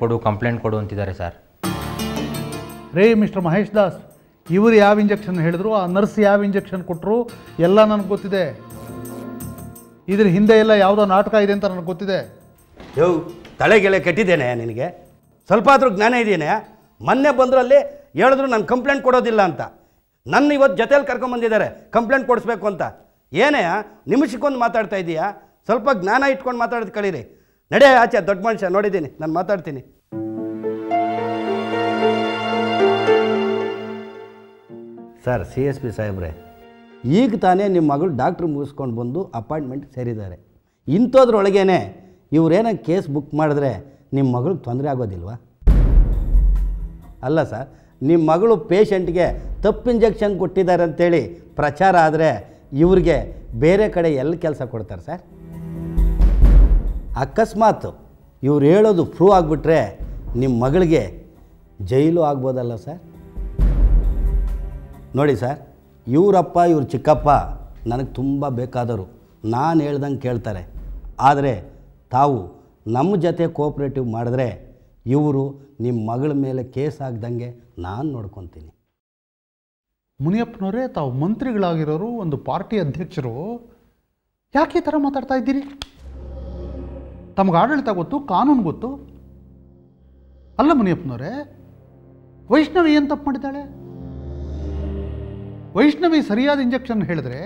Speaker 5: ಕೊಡು ಅಂತಿದ್ದಾರೆ ಸರ್.
Speaker 2: ರೇ ಮಿಸ್ಟರ್ ಮಹೇಶ್ ದಾಸ್, ಇವರು ಯಾವ ಇಂಜೆಕ್ಷನ್ ಹೇಳಿದ್ರು, ಆ ನರ್ಸ್ ಯಾವ ಇಂಜೆಕ್ಷನ್ ಕೊಟ್ಟರು ಎಲ್ಲ ನನಗೆ ಗೊತ್ತಿದೆ. ಇದ್ರ ಹಿಂದೆ ಎಲ್ಲ ಯಾವುದೋ ನಾಟಕ ಇದೆ ಅಂತ ನನಗೆ ಗೊತ್ತಿದೆ.
Speaker 4: ತಲೆಗೆಳೆ ಕೆಟ್ಟಿದ್ದೇನೆ ನಿನಗೆ? ಸ್ವಲ್ಪ ಆದರೂ ಜ್ಞಾನ ಇದೆಯೇ? ಮೊನ್ನೆ ಬಂದ್ರಲ್ಲಿ ಹೇಳಿದ್ರು ನಾನು ಕಂಪ್ಲೇಂಟ್ ಕೊಡೋದಿಲ್ಲ ಅಂತ. ನನ್ನ ಇವತ್ತು ಜೊತೆಯಲ್ಲಿ ಕರ್ಕೊಂಬಂದಿದ್ದಾರೆ ಕಂಪ್ಲೇಂಟ್ ಕೊಡಿಸ್ಬೇಕು ಅಂತ. ಏನೇ ನಿಮಿಷಕ್ಕೊಂದು ಮಾತಾಡ್ತಾ ಇದೀಯಾ? ಸ್ವಲ್ಪ ಜ್ಞಾನ ಇಟ್ಕೊಂಡು ಮಾತಾಡೋದು ಕಳೀರಿ. ನಡೆ ಆಚೆ, ದೊಡ್ಡ ಮನುಷ್ಯ ನೋಡಿದ್ದೀನಿ, ನಾನು ಮಾತಾಡ್ತೀನಿ. ಸರ್, CSP ಸಾಹೇಬ್ರೆ, ಈಗ ತಾನೇ ನಿಮ್ಮ ಮಗಳು ಡಾಕ್ಟ್ರ್ ಮುಗಿಸ್ಕೊಂಡು ಬಂದು ಅಪಾಯಿಂಟ್ಮೆಂಟ್ ಸೇರಿದ್ದಾರೆ. ಇಂಥದ್ರೊಳಗೇನೆ ಇವರೇನೋ ಕೇಸ್ ಬುಕ್ ಮಾಡಿದ್ರೆ ನಿಮ್ಮ ಮಗಳಿಗೆ ತೊಂದರೆ ಆಗೋದಿಲ್ವಾ? ಅಲ್ಲ ಸರ್, ನಿಮ್ಮ ಮಗಳು ಪೇಷಂಟ್ಗೆ ತಪ್ಪು ಇಂಜೆಕ್ಷನ್ ಕೊಟ್ಟಿದ್ದಾರೆ ಅಂತೇಳಿ ಪ್ರಚಾರ ಆದರೆ ಇವ್ರಿಗೆ ಬೇರೆ ಕಡೆ ಎಲ್ಲಿ ಕೆಲಸ ಕೊಡ್ತಾರೆ ಸರ್? ಅಕಸ್ಮಾತ್ ಇವ್ರು ಹೇಳೋದು ಪ್ರೂವ್ ಆಗಿಬಿಟ್ರೆ ನಿಮ್ಮ ಮಗಳಿಗೆ ಜೈಲು ಆಗ್ಬೋದಲ್ಲ ಸರ್? ನೋಡಿ ಸರ್, ಇವರಪ್ಪ ಇವ್ರ ಚಿಕ್ಕಪ್ಪ ನನಗೆ ತುಂಬ ಬೇಕಾದರು, ನಾನು ಹೇಳ್ದಂಗೆ ಕೇಳ್ತಾರೆ. ಆದರೆ ತಾವು ನಮ್ಮ ಜೊತೆ ಕೋಆಪ್ರೇಟಿವ್ ಮಾಡಿದ್ರೆ ಇವರು ನಿಮ್ಮ ಮಗಳ ಮೇಲೆ ಕೇಸ್ ಆಗ್ದಂಗೆ ನಾನು ನೋಡ್ಕೊತೀನಿ.
Speaker 2: ಮುನಿಯಪ್ಪನವರೇ, ತಾವು ಮಂತ್ರಿಗಳಾಗಿರೋರು, ಒಂದು ಪಾರ್ಟಿ ಅಧ್ಯಕ್ಷರು, ಯಾಕೆ ಈ ಥರ ಮಾತಾಡ್ತಾ ಇದ್ದೀರಿ? ತಮಗೆ ಆಡಳಿತ ಗೊತ್ತು, ಕಾನೂನು ಗೊತ್ತು. ಅಲ್ಲ ಮುನಿಯಪ್ಪನವರೇ, ವೈಷ್ಣವಿ ಏನು ತಪ್ಪು ಮಾಡಿದ್ದಾಳೆ? ವೈಷ್ಣವಿ ಸರಿಯಾದ ಇಂಜೆಕ್ಷನ್ ಹೇಳಿದ್ರೆ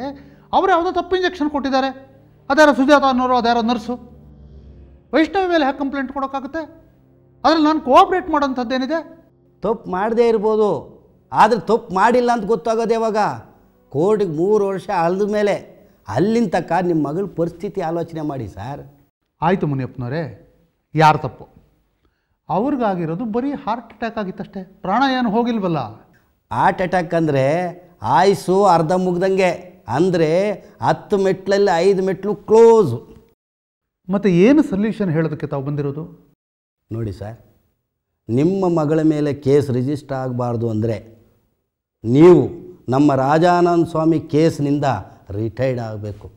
Speaker 2: ಅವರು ಯಾವುದೋ ತಪ್ಪು ಇಂಜೆಕ್ಷನ್ ಕೊಟ್ಟಿದ್ದಾರೆ. ಅದ್ಯಾರೋ ಸುಜಾತ ಅನ್ನೋರು, ಅದ್ಯಾರೋ ನರ್ಸು. ವೈಷ್ಣವಿ ಮೇಲೆ ಯಾಕೆ ಕಂಪ್ಲೇಂಟ್ ಕೊಡೋಕ್ಕಾಗುತ್ತೆ? ಅದ್ರಲ್ಲಿ ನಾನು ಕೋಆಪ್ರೇಟ್ ಮಾಡೋಂಥದ್ದೇನಿದೆ?
Speaker 4: ತಪ್ಪು ಮಾಡದೇ ಇರ್ಬೋದು, ಆದರೆ ತಪ್ಪು ಮಾಡಿಲ್ಲ ಅಂತ ಗೊತ್ತಾಗೋದು ಯಾವಾಗ? ಕೋರ್ಟಿಗೆ 3 ವರ್ಷ ಅಳ್ದ ಮೇಲೆ. ಅಲ್ಲಿಂದ ತಕ್ಕ ನಿಮ್ಮ ಮಗಳ ಪರಿಸ್ಥಿತಿ ಆಲೋಚನೆ ಮಾಡಿ ಸರ್.
Speaker 2: ಆಯಿತು ಮುನಿಯಪ್ಪನವರೇ, ಯಾರು ತಪ್ಪು? ಅವ್ರಿಗಾಗಿರೋದು ಬರೀ ಹಾರ್ಟ್ ಅಟ್ಯಾಕ್ ಆಗಿತ್ತಷ್ಟೇ, ಪ್ರಾಣ ಏನು ಹೋಗಿಲ್ವಲ್ಲ.
Speaker 4: ಹಾರ್ಟ್ ಅಟ್ಯಾಕ್ ಅಂದರೆ ಆಯುಸ್ಸು ಅರ್ಧ ಮುಗ್ದಂಗೆ. ಅಂದರೆ 10 ಮೆಟ್ಲಲ್ಲಿ 5 ಮೆಟ್ಲು ಕ್ಲೋಸು.
Speaker 2: ಮತ್ತು ಏನು ಸೊಲ್ಯೂಷನ್ ಹೇಳೋದಕ್ಕೆ ತಾವು ಬಂದಿರೋದು?
Speaker 4: ನೋಡಿ ಸರ್, ನಿಮ್ಮ ಮಗಳ ಮೇಲೆ ಕೇಸ್ ರಿಜಿಸ್ಟರ್ ಆಗಬಾರ್ದು ಅಂದರೆ ನೀವು ನಮ್ಮ ರಾಜಾನಂದ ಸ್ವಾಮಿ ಕೇಸ್ನಿಂದ ರಿಟೈರ್ಡ್ ಆಗಬೇಕು.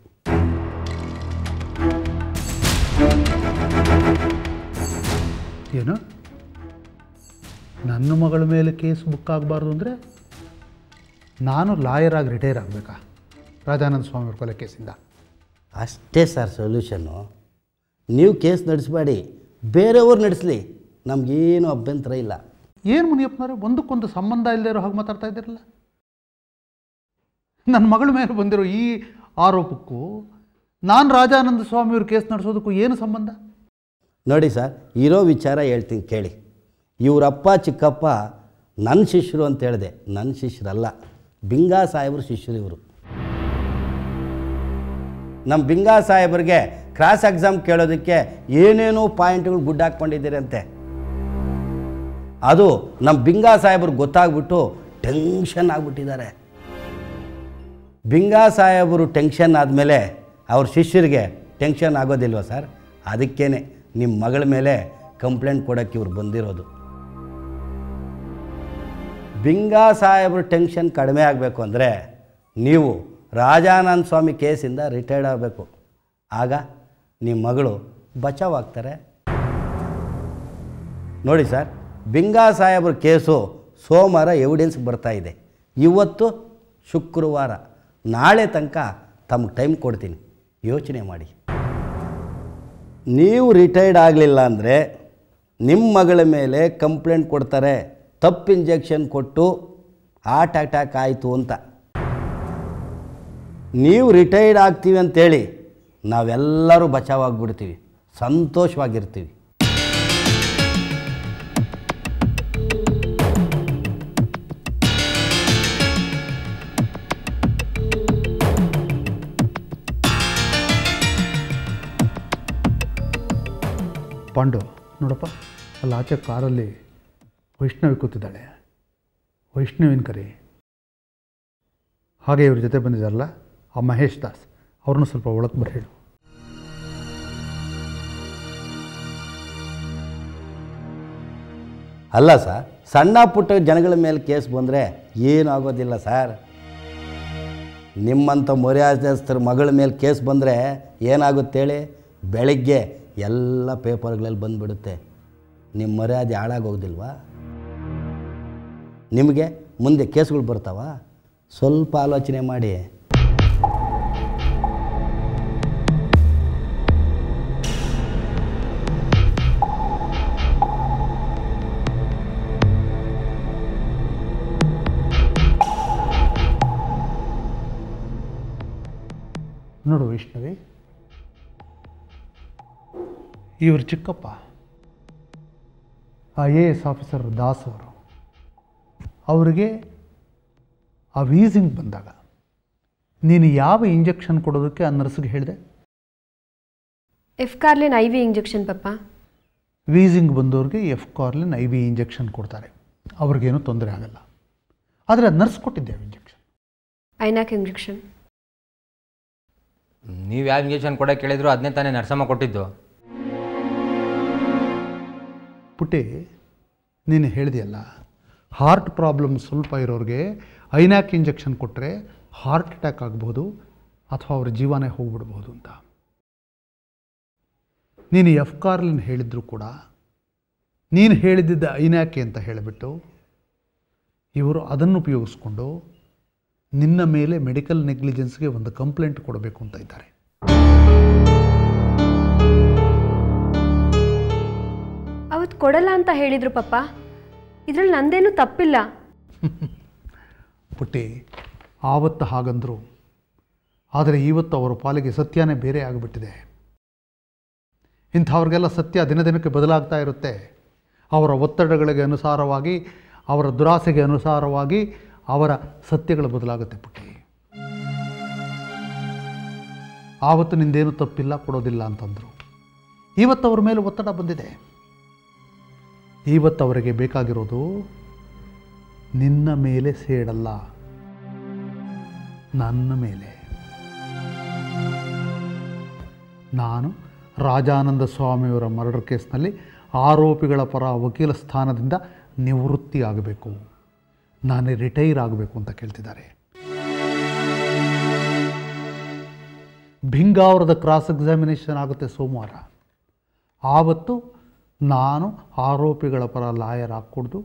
Speaker 2: ಏನು? ನನ್ನ ಮಗಳ ಮೇಲೆ ಕೇಸ್ ಬುಕ್ ಆಗಬಾರ್ದು ಅಂದರೆ ನಾನು ಲಾಯರಾಗಿ ರಿಟೈರ್ ಆಗಬೇಕಾ ರಾಜಾನಂದ ಸ್ವಾಮಿ ಅವ್ರ ಕೊಲೆ ಕೇಸಿಂದ?
Speaker 4: ಅಷ್ಟೇ ಸರ್ ಸೊಲ್ಯೂಷನ್ನು. ನೀವು ಕೇಸ್ ನಡೆಸಬೇಡಿ, ಬೇರೆಯವ್ರು ನಡೆಸಲಿ, ನಮಗೇನು ಅಭ್ಯಂತರ ಇಲ್ಲ.
Speaker 2: ಏನು ಮುನಿಯಪ್ಪನವ್ರೆ, ಒಂದಕ್ಕೊಂದು ಸಂಬಂಧ ಇಲ್ಲದೆ ಇರೋ ಹಾಗೆ ಮಾತಾಡ್ತಾ ಇದ್ದೀರಲ್ಲ. ನನ್ನ ಮಗಳ ಮೇಲೆ ಬಂದಿರೋ ಈ ಆರೋಪಕ್ಕೂ ನಾನು ರಾಜಾನಂದ ಸ್ವಾಮಿಯವ್ರ ಕೇಸ್ ನಡೆಸೋದಕ್ಕೂ ಏನು ಸಂಬಂಧ?
Speaker 4: ನೋಡಿ ಸರ್, ಇರೋ ವಿಚಾರ ಹೇಳ್ತೀನಿ ಕೇಳಿ. ಇವರಪ್ಪ ಚಿಕ್ಕಪ್ಪ ನನ್ನ ಶಿಷ್ಯರು ಅಂತ ಹೇಳಿದೆ. ನನ್ನ ಶಿಷ್ಯರಲ್ಲ, ಬಿಂಗಾ ಸಾಹೇಬ್ರ ಶಿಷ್ಯರು ಇವರು. ನಮ್ಮ ಬಿಂಗಾ ಸಾಹೇಬ್ರಿಗೆ ಕ್ರಾಸ್ ಎಕ್ಸಾಮ್ ಕೇಳೋದಕ್ಕೆ ಏನೇನೋ ಪಾಯಿಂಟ್ಗಳು ಗುಡ್ ಹಾಕ್ಕೊಂಡಿದ್ದೀರಂತೆ. ಅದು ನಮ್ಮ ಬಿಂಗಾ ಸಾಹೇಬ್ರಿಗೆ ಗೊತ್ತಾಗ್ಬಿಟ್ಟು ಟೆನ್ಷನ್ ಆಗಿಬಿಟ್ಟಿದ್ದಾರೆ. ಬಿಂಗಾ ಸಾಹೇಬರು ಟೆನ್ಷನ್ ಆದಮೇಲೆ ಅವ್ರ ಶಿಷ್ಯರಿಗೆ ಟೆನ್ಷನ್ ಆಗೋದಿಲ್ವ ಸರ್? ಅದಕ್ಕೇ ನಿಮ್ಮ ಮಗಳ ಮೇಲೆ ಕಂಪ್ಲೇಂಟ್ ಕೊಡೋಕ್ಕೆ ಇವ್ರು ಬಂದಿರೋದು. ಬಿಂಗಾ ಸಾಹೇಬ್ರ ಟೆನ್ಷನ್ ಕಡಿಮೆ ಆಗಬೇಕು ಅಂದರೆ ನೀವು ರಾಜಾನಂದ ಸ್ವಾಮಿ ಕೇಸಿಂದ ರಿಟೈರ್ಡ್ ಆಗಬೇಕು. ಆಗ ನಿಮ್ಮ ಮಗಳು ಬಚಾವಾಗ್ತಾರೆ. ನೋಡಿ ಸರ್, ಬಿಂಗಾ ಸಾಹೇಬ್ರ ಕೇಸು ಸೋಮವಾರ ಎವಿಡೆನ್ಸ್ ಬರ್ತಾಯಿದೆ. ಇವತ್ತು ಶುಕ್ರವಾರ, ನಾಳೆ ತನಕ ತಮಗೆ ಟೈಮ್ ಕೊಡ್ತೀನಿ, ಯೋಚನೆ ಮಾಡಿ. ನೀವು ರಿಟೈರ್ಡ್ ಆಗಲಿಲ್ಲ ಅಂದರೆ ನಿಮ್ಮ ಮಗಳ ಮೇಲೆ ಕಂಪ್ಲೇಂಟ್ ಕೊಡ್ತಾರೆ, ತಪ್ಪು ಇಂಜೆಕ್ಷನ್ ಕೊಟ್ಟು ಹಾರ್ಟ್ ಅಟ್ಯಾಕ್ ಆಯಿತು ಅಂತ. ನೀವು ರಿಟೈರ್ಡ್ ಆಗ್ತೀವಿ ಅಂತೇಳಿ ನಾವೆಲ್ಲರೂ ಬಚಾವಾಗಿಬಿಡ್ತೀವಿ, ಸಂತೋಷವಾಗಿರ್ತೀವಿ.
Speaker 2: ಪಾಂಡು ನೋಡಪ್ಪ, ಅಲ್ಲಿ ಆಚೆ ಕಾರಲ್ಲಿ ವೈಷ್ಣವಿ ಕೂತಿದ್ದಾಳೆ. ವೈಷ್ಣವಿನ ಕರಿ. ಹಾಗೆ ಇವ್ರ ಜೊತೆ ಬಂದಿದ್ದಾರಲ್ಲ ಆ ಮಹೇಶ್ ದಾಸ್, ಅವ್ರನ್ನೂ ಸ್ವಲ್ಪ ಒಳಗೆ ಬರ ಹೇಳು.
Speaker 4: ಅಲ್ಲ ಸರ್, ಸಣ್ಣ ಪುಟ್ಟ ಜನಗಳ ಮೇಲೆ ಕೇಸ್ ಬಂದರೆ ಏನಾಗೋದಿಲ್ಲ ಸರ್. ನಿಮ್ಮಂಥ ಮರ್ಯಾದಸ್ಥರ ಮಗಳ ಮೇಲೆ ಕೇಸ್ ಬಂದರೆ ಏನಾಗುತ್ತೇಳಿ? ಬೆಳಗ್ಗೆ ಎಲ್ಲ ಪೇಪರ್ಗಳಲ್ಲಿ ಬಂದುಬಿಡುತ್ತೆ. ನಿಮ್ಮ ಮರ್ಯಾದೆ ಹಾಳಾಗೋದಿಲ್ವಾ? ನಿಮಗೆ ಮುಂದೆ ಕೇಸ್ಗಳು ಬರ್ತಾವ? ಸ್ವಲ್ಪ ಆಲೋಚನೆ ಮಾಡಿ.
Speaker 2: ನೋಡು ವೈಷ್ಣವಿ, ಇವರು ಚಿಕ್ಕಪ್ಪ IAS ಆಫೀಸರ್ ದಾಸ್ ಅವರು. ಅವರಿಗೆ ಆ ವೀಸಿಂಗ್ ಬಂದಾಗ ನೀನು ಯಾವ ಇಂಜೆಕ್ಷನ್ ಕೊಡೋದಕ್ಕೆ ಆ ನರ್ಸ್ಗೆ ಹೇಳಿದೆ?
Speaker 3: ಎಫ್ಕಾರ್ಲಿನ್ IV ಇಂಜೆಕ್ಷನ್ ಪಪ್ಪ.
Speaker 2: ವೀಸಿಂಗ್ ಬಂದವ್ರಿಗೆ ಎಫ್ಕಾರ್ಲಿನ್ IV ಇಂಜೆಕ್ಷನ್ ಕೊಡ್ತಾರೆ, ಅವ್ರಿಗೇನು ತೊಂದರೆ ಆಗಲ್ಲ. ಆದರೆ ಅದು ನರ್ಸ್ ಕೊಟ್ಟಿದ್ದೆ ಇಂಜೆಕ್ಷನ್,
Speaker 3: ಐನಾಕ್ ಇಂಜೆಕ್ಷನ್.
Speaker 5: ನೀವು ಯಾವ ಇಂಜೆಕ್ಷನ್ ಕೊಡೋಕೆ ಕೇಳಿದ್ರು ಅದನ್ನೇ ತಾನೇ ನರ್ಸಮ್ಮ ಕೊಟ್ಟಿದ್ದು.
Speaker 2: ಪುಟ್ಟಿ, ನೀನು ಹೇಳಿದೆಯಲ್ಲ, ಹಾರ್ಟ್ ಪ್ರಾಬ್ಲಮ್ ಸ್ವಲ್ಪ ಇರೋರಿಗೆ ಐನಾಕ್ ಇಂಜೆಕ್ಷನ್ ಕೊಟ್ಟರೆ ಹಾರ್ಟ್ ಅಟ್ಯಾಕ್ ಆಗ್ಬೋದು ಅಥವಾ ಅವ್ರ ಜೀವನೇ ಹೋಗ್ಬಿಡ್ಬೋದು ಅಂತ. ನೀನು ಎಫ್ಕಾರ್ಲಿನ್ ಹೇಳಿದ್ರು ಕೂಡ ನೀನು ಹೇಳಿದ್ದ ಐನಾಕೆ ಅಂತ ಹೇಳಿಬಿಟ್ಟು ಇವರು ಅದನ್ನು ಉಪಯೋಗಿಸ್ಕೊಂಡು ನಿನ್ನ ಮೇಲೆ ಮೆಡಿಕಲ್ ನೆಗ್ಲಿಜೆನ್ಸ್ಗೆ ಒಂದು ಕಂಪ್ಲೇಂಟ್ ಕೊಡಬೇಕು ಅಂತ ಇದ್ದಾರೆ.
Speaker 3: ಅವತ್ತು ಕೊಡಲ್ಲ ಅಂತ ಹೇಳಿದರು ಪಪ್ಪ. ಇದರಲ್ಲಿ ನಂದೇನು ತಪ್ಪಿಲ್ಲ.
Speaker 2: ಪುಟ್ಟಿ, ಆವತ್ತು ಹಾಗಂದರು, ಆದರೆ ಇವತ್ತು ಅವರ ಪಾಲಿಗೆ ಸತ್ಯನೇ ಬೇರೆ ಆಗಿಬಿಟ್ಟಿದೆ. ಇಂಥವ್ರಿಗೆಲ್ಲ ಸತ್ಯ ದಿನ ದಿನಕ್ಕೆ ಬದಲಾಗ್ತಾ ಇರುತ್ತೆ. ಅವರ ಒತ್ತಡಗಳಿಗೆ ಅನುಸಾರವಾಗಿ, ಅವರ ದುರಾಸೆಗೆ ಅನುಸಾರವಾಗಿ ಅವರ ಸತ್ಯಗಳು ಬದಲಾಗುತ್ತೆ ಪುಟ್ಟಿ. ಆವತ್ತು ನಿಂದೇನು ತಪ್ಪಿಲ್ಲ, ಕೊಡೋದಿಲ್ಲ ಅಂತಂದರು. ಇವತ್ತು ಅವ್ರ ಮೇಲೆ ಒತ್ತಡ ಬಂದಿದೆ. ಇವತ್ತು ಅವರಿಗೆ ಬೇಕಾಗಿರೋದು ನಿನ್ನ ಮೇಲೆ ಸೇಡಲ್ಲ, ನನ್ನ ಮೇಲೆ. ನಾನು ರಾಜಾನಂದ ಸ್ವಾಮಿಯವರ ಮರ್ಡರ್ ಕೇಸ್ನಲ್ಲಿ ಆರೋಪಿಗಳ ಪರ ವಕೀಲ ಸ್ಥಾನದಿಂದ ನಿವೃತ್ತಿ ಆಗಬೇಕು, ನಾನೇ ರಿಟೈರ್ ಆಗಬೇಕು ಅಂತ ಕೇಳ್ತಿದ್ದಾರೆ. ಭಿಂಗಾ ಅವರದ ಕ್ರಾಸ್ ಎಕ್ಸಾಮಿನೇಷನ್ ಆಗುತ್ತೆ ಸೋಮವಾರ. ಆವತ್ತು ನಾನು ಆರೋಪಿಗಳ ಪರ ಲಾಯರ್ ಹಾಕ್ಕೊಡ್ದು,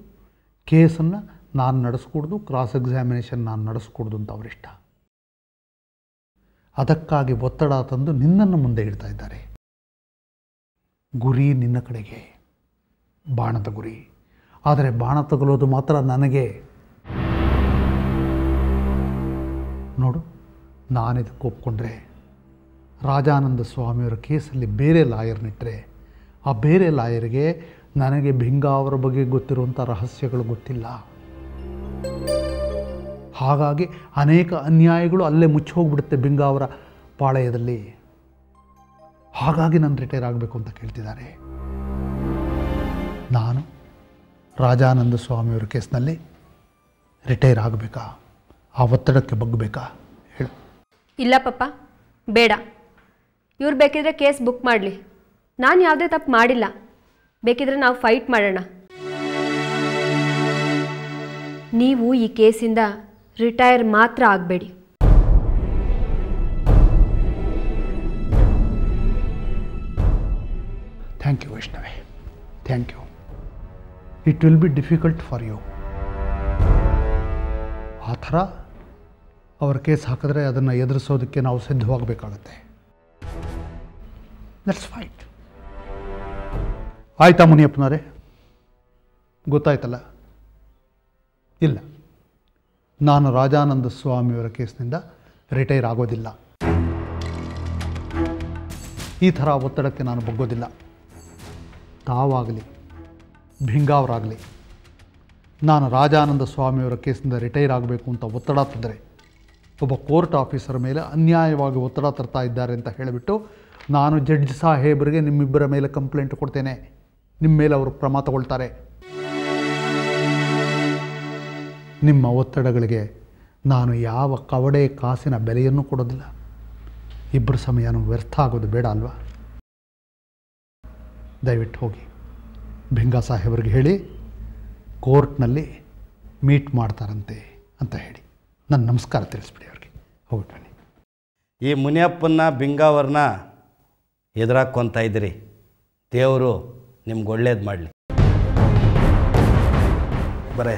Speaker 2: ಕೇಸನ್ನು ನಾನು ನಡೆಸ್ಕೊಡ್ದು, ಕ್ರಾಸ್ ಎಕ್ಸಾಮಿನೇಷನ್ ನಾನು ನಡೆಸ್ಕೊಡ್ದು ಅಂತ ಅವರಿಷ್ಟ. ಅದಕ್ಕಾಗಿ ಒತ್ತಡ ತಂದು ನಿನ್ನನ್ನು ಮುಂದೆ ಇಡ್ತಾ ಇದ್ದಾರೆ. ಗುರಿ ನಿನ್ನ ಕಡೆಗೆ, ಬಾಣದ ಗುರಿ. ಆದರೆ ಬಾಣ ತಗೊಳ್ಳೋದು ಮಾತ್ರ ನನಗೆ. ನೋಡು, ನಾನಿದಕ್ಕೆ ಒಪ್ಕೊಂಡ್ರೆ ರಾಜಾನಂದ ಸ್ವಾಮಿಯವರ ಕೇಸಲ್ಲಿ ಬೇರೆ ಲಾಯರ್ನಿಟ್ಟರೆ ಆ ಬೇರೆ ಲಾಯರ್ಗೆ ನನಗೆ ಭಿಂಗಾ ಅವರ ಬಗ್ಗೆ ಗೊತ್ತಿರುವಂಥ ರಹಸ್ಯಗಳು ಗೊತ್ತಿಲ್ಲ. ಹಾಗಾಗಿ ಅನೇಕ ಅನ್ಯಾಯಗಳು ಅಲ್ಲೇ ಮುಚ್ಚಿ ಹೋಗ್ಬಿಡುತ್ತೆ ಭಿಂಗಾ ಅವರ ಪಾಳೆಯದಲ್ಲಿ. ಹಾಗಾಗಿ ನಾನು ರಿಟೈರ್ ಆಗಬೇಕು ಅಂತ ಕೇಳ್ತಿದ್ದಾರೆ. ನಾನು ರಾಜಾನಂದ ಸ್ವಾಮಿಯವರ ಕೇಸ್ನಲ್ಲಿ ರಿಟೈರ್ ಆಗಬೇಕಾ? ಆ ಒತ್ತಡಕ್ಕೆ ಬಗ್ಗಬೇಕಾ ಹೇಳು?
Speaker 3: ಇಲ್ಲ ಪಪ್ಪ, ಬೇಡ. ಇವ್ರು ಬೇಕಿದ್ರೆ ಕೇಸ್ ಬುಕ್ ಮಾಡಲಿ, ನಾನು ಯಾವುದೇ ತಪ್ಪು ಮಾಡಿಲ್ಲ. ಬೇಕಿದ್ರೆ ನಾವು ಫೈಟ್ ಮಾಡೋಣ. ನೀವು ಈ ಕೇಸಿಂದ ರಿಟೈರ್ ಮಾತ್ರ ಆಗಬೇಡಿ.
Speaker 2: Thank you Vaishnavi, thank you. It will be difficult for you. ಆ ಥರ ಅವ್ರ ಕೇಸ್ ಹಾಕಿದ್ರೆ ಅದನ್ನು ಎದುರಿಸೋದಕ್ಕೆ ನಾವು ಸಿದ್ಧವಾಗಬೇಕಾಗತ್ತೆ. Let's fight. ಆಯ್ತಾ ಮುನಿಯಪ್ಪನವರೇ? ಗೊತ್ತಾಯ್ತಲ್ಲ? ಇಲ್ಲ, ನಾನು ರಾಜಾನಂದ ಸ್ವಾಮಿಯವರ ಕೇಸ್ನಿಂದ ರಿಟೈರ್ ಆಗೋದಿಲ್ಲ. ಈ ಥರ ಒತ್ತಡಕ್ಕೆ ನಾನು ಬಗ್ಗೋದಿಲ್ಲ. ತಾವಾಗಲಿ ಭಿಂಗಾವರಾಗಲಿ ನಾನು ರಾಜಾನಂದ ಸ್ವಾಮಿಯವರ ಕೇಸಿಂದ ರಿಟೈರ್ ಆಗಬೇಕು ಅಂತ ಒತ್ತಡ ತಂದರೆ, ಒಬ್ಬ ಕೋರ್ಟ್ ಆಫೀಸರ್ ಮೇಲೆ ಅನ್ಯಾಯವಾಗಿ ಒತ್ತಡ ತರ್ತಾ ಇದ್ದಾರೆ ಅಂತ ಹೇಳಿಬಿಟ್ಟು ನಾನು ಜಡ್ಜ್ ಸಾಹೇಬರಿಗೆ ನಿಮ್ಮಿಬ್ಬರ ಮೇಲೆ ಕಂಪ್ಲೇಂಟ್ ಕೊಡ್ತೇನೆ. ನಿಮ್ಮ ಮೇಲೆ ಅವರು ಕ್ರಮ ತಗೊಳ್ತಾರೆ. ನಿಮ್ಮ ಒತ್ತಡಗಳಿಗೆ ನಾನು ಯಾವ ಕವಡೆ ಕಾಸಿನ ಬೆಲೆಯನ್ನು ಕೊಡೋದಿಲ್ಲ. ಇಬ್ಬರ ಸಮಯನೂ ವ್ಯರ್ಥ ಆಗೋದು ಬೇಡ ಅಲ್ವಾ? ದಯವಿಟ್ಟು ಹೋಗಿ ಭಿಂಗಾ ಸಾಹೇಬರಿಗೆ ಹೇಳಿ ಕೋರ್ಟ್ನಲ್ಲಿ ಮೀಟ್ ಮಾಡ್ತಾರಂತೆ ಅಂತ ಹೇಳಿ ನನ್ನ ನಮಸ್ಕಾರ ತಿಳಿಸ್ಬಿಡಿ ಅವ್ರಿಗೆ. ಹೋಗ್ಬಿಟ್ಟು ಬನ್ನಿ.
Speaker 4: ಈ ಮುನಿಯಪ್ಪನ ಬಿಂಗಾವರನ್ನ ಎದುರಾಕ್ಕೊತಾ ಇದ್ದೀರಿ. ದೇವರು ನಿಮ್ಗೆ ಒಳ್ಳೇದು ಮಾಡಲಿ. ಬರೇ